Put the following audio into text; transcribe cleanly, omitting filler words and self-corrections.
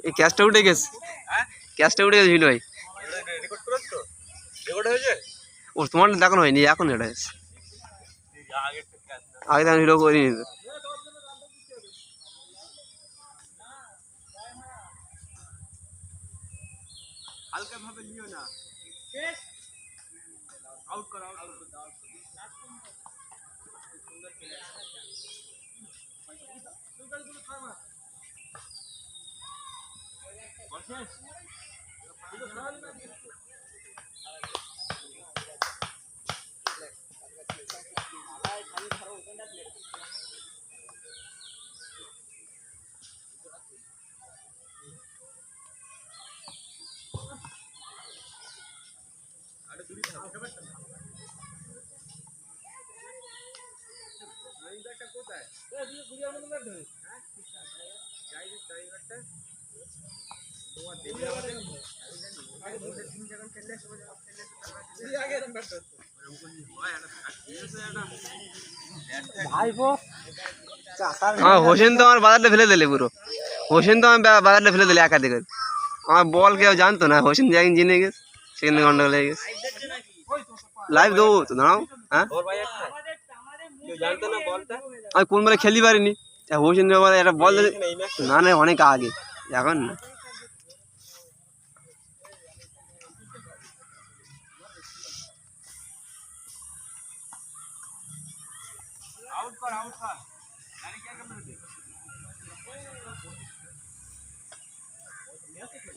এই ক্যাশটা উঠে গেছে, ক্যাশটা উঠে গেছে ভিডিও ভাই। ও তোমার দেখানো হয়নি, এখন এটা এসেছে। আগে তো আমি ভিডিও করিনি তো। হালকা ভাবে নিও না, আউট কর আউট কর। হোসেন তো আমার বাজারটা ফেলে দিলে পুরো, হোসেন তো আমার বাজারটা ফেলে দিলে একা দিকে। আমার বল কেউ জানতো না, হোসেন যেদিন জেনে গেছে সেখানে গন্ডগোল হয়ে গেছে। লাইভ দেবো তো, দাঁড়াও। হ্যাঁ আমি কোন বলে খেলতে পারিনি, হোসেন একটা বল না না অনেক আগে, এখন না। আউট কর আউট কর।